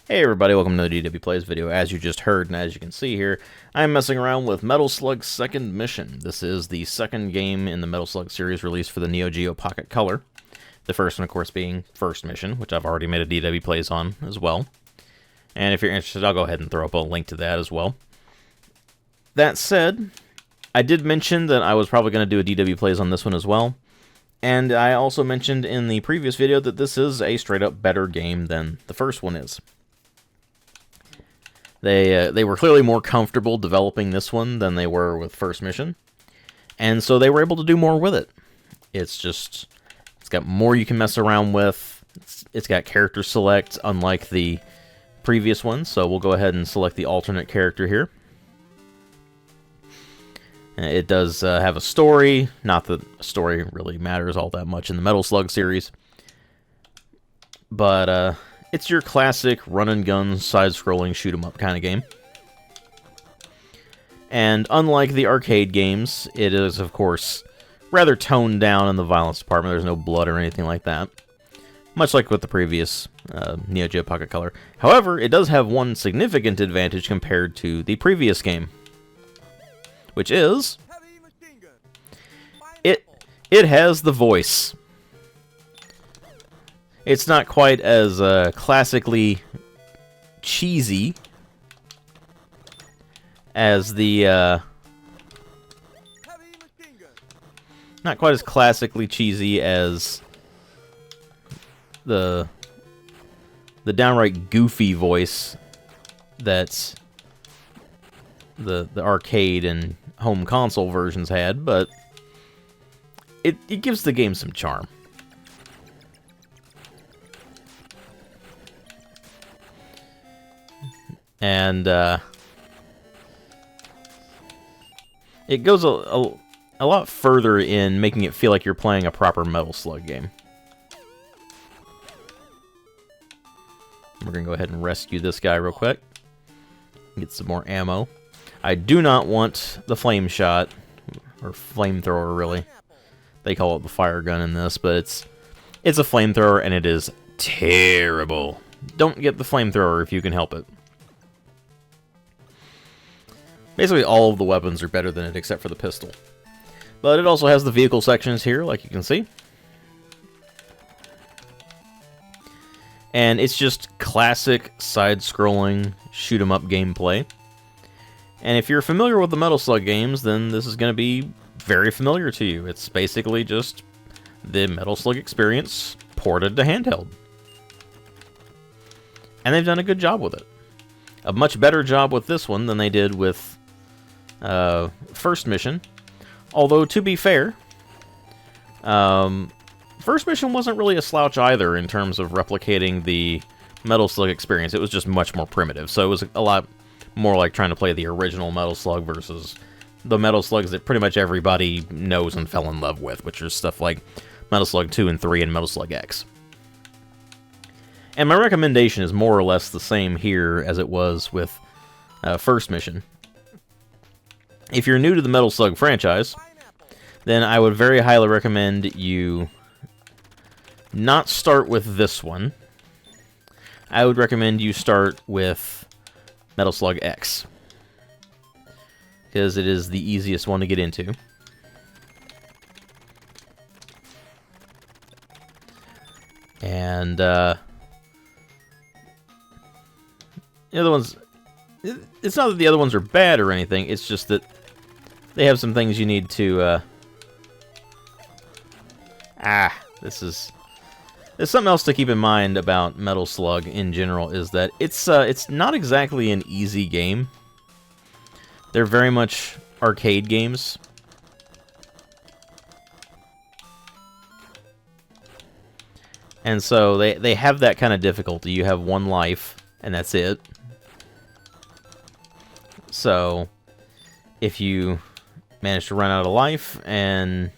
Hey everybody, welcome to the DW Plays video. As you just heard, and as you can see here, I'm messing around with Metal Slug's second mission. This is the second game in the Metal Slug series released for the Neo Geo Pocket Color. The first one, of course, being First Mission, which I've already made a DW Plays on as well. And if you're interested, I'll go ahead and throw up a link to that as well. That said, I did mention that I was probably going to do a DW Plays on this one as well. And I also mentioned in the previous video that this is a straight-up better game than the first one is. They were clearly more comfortable developing this one than they were with First Mission, and so they were able to do more with it. It's got more you can mess around with. It's got character select, unlike the previous one, so we'll go ahead and select the alternate character here. It does have a story, not that a story really matters all that much in the Metal Slug series, but it's your classic run-and-gun, side-scrolling, shoot-'em-up kind of game. And unlike the arcade games, it is, of course, rather toned down in the violence department. There's no blood or anything like that, much like with the previous Neo Geo Pocket Color. However, it does have one significant advantage compared to the previous game, which is it has the voice. It's not quite as classically cheesy as the not quite as classically cheesy as the downright goofy voice that's the arcade and home console versions had, but it gives the game some charm. And it goes a lot further in making it feel like you're playing a proper Metal Slug game. We're going to go ahead and rescue this guy real quick. Get some more ammo. I do not want the flame shot, or flamethrower really. They call it the fire gun in this, but it's a flamethrower and it is terrible. Don't get the flamethrower if you can help it. Basically, all of the weapons are better than it, except for the pistol. But it also has the vehicle sections here, like you can see. And it's just classic side-scrolling shoot-'em-up gameplay. And if you're familiar with the Metal Slug games, then this is going to be very familiar to you. It's basically just the Metal Slug experience ported to handheld. And they've done a good job with it. A much better job with this one than they did with First Mission. Although, to be fair, First Mission wasn't really a slouch either in terms of replicating the Metal Slug experience. It was just much more primitive. So it was a lot more like trying to play the original Metal Slug versus the Metal Slugs that pretty much everybody knows and fell in love with, which are stuff like Metal Slug 2 and 3 and Metal Slug X. And my recommendation is more or less the same here as it was with First Mission. If you're new to the Metal Slug franchise, then I would very highly recommend you not start with this one. I would recommend you start with Metal Slug X, because it is the easiest one to get into. And the other ones, it's not that the other ones are bad or anything, it's just that they have some things you need to there's something else to keep in mind about Metal Slug in general, is that it's not exactly an easy game. They're very much arcade games. And so they have that kind of difficulty. You have one life, and that's it. So if you manage to run out of life, and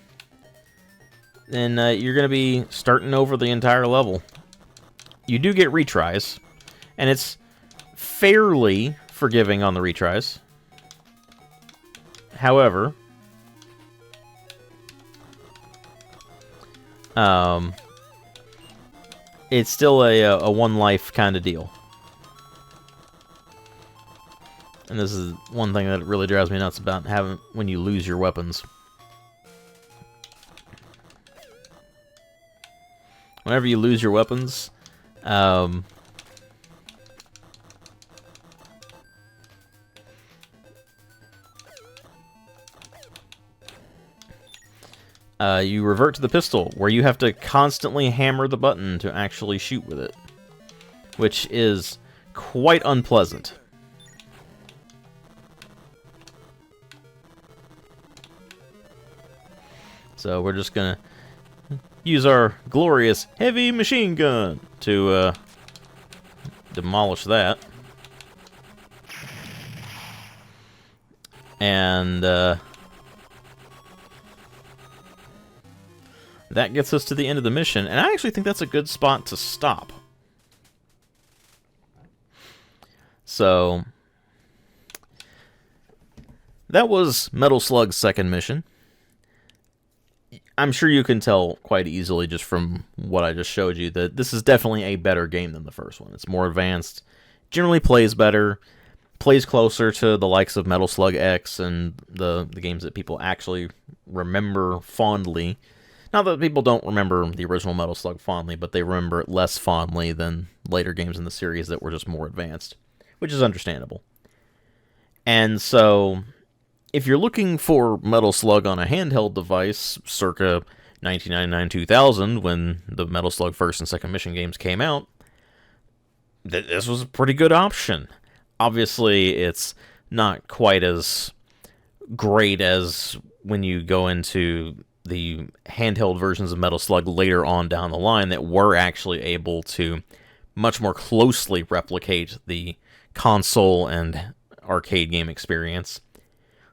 then you're going to be starting over the entire level. You do get retries, and it's fairly forgiving on the retries. However, it's still a one life kind of deal. And this is one thing that really drives me nuts about having when you lose your weapons. Whenever you lose your weapons, you revert to the pistol, where you have to constantly hammer the button to actually shoot with it, which is quite unpleasant. So we're just gonna use our glorious heavy machine gun to demolish that. And that gets us to the end of the mission, and I actually think that's a good spot to stop. So, that was Metal Slug's second mission. I'm sure you can tell quite easily just from what I just showed you that this is definitely a better game than the first one. It's more advanced, generally plays better, plays closer to the likes of Metal Slug X and the games that people actually remember fondly. Not that people don't remember the original Metal Slug fondly, but they remember it less fondly than later games in the series that were just more advanced, which is understandable. And so, if you're looking for Metal Slug on a handheld device circa 1999-2000, when the Metal Slug first and second mission games came out, this was a pretty good option. Obviously, it's not quite as great as when you go into the handheld versions of Metal Slug later on down the line that were actually able to much more closely replicate the console and arcade game experience.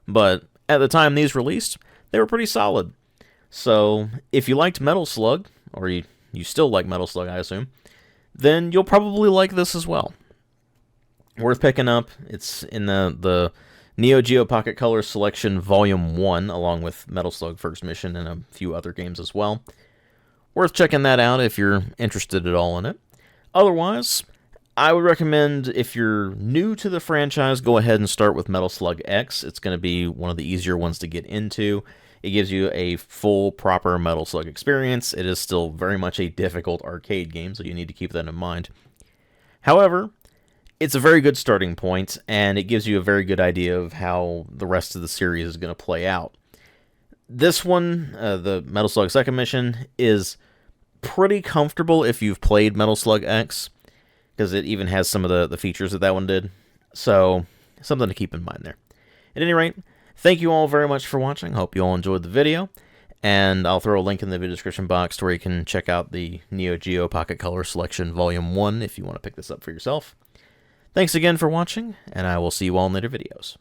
But at the time these released, they were pretty solid. So if you liked Metal Slug, or you still like Metal Slug, I assume, then you'll probably like this as well. Worth picking up. It's in the Neo Geo Pocket Color Selection Volume 1, along with Metal Slug First Mission and a few other games as well. Worth checking that out if you're interested at all in it. Otherwise, I would recommend, if you're new to the franchise, go ahead and start with Metal Slug X. It's going to be one of the easier ones to get into. It gives you a full, proper Metal Slug experience. It is still very much a difficult arcade game, so you need to keep that in mind. However, it's a very good starting point, and it gives you a very good idea of how the rest of the series is going to play out. This one, the Metal Slug Second Mission, is pretty comfortable if you've played Metal Slug X, because it even has some of the features that one did. So, something to keep in mind there. At any rate, thank you all very much for watching. Hope you all enjoyed the video, and I'll throw a link in the video description box to where you can check out the Neo Geo Pocket Color Selection Volume 1 if you want to pick this up for yourself. Thanks again for watching, and I will see you all in later videos.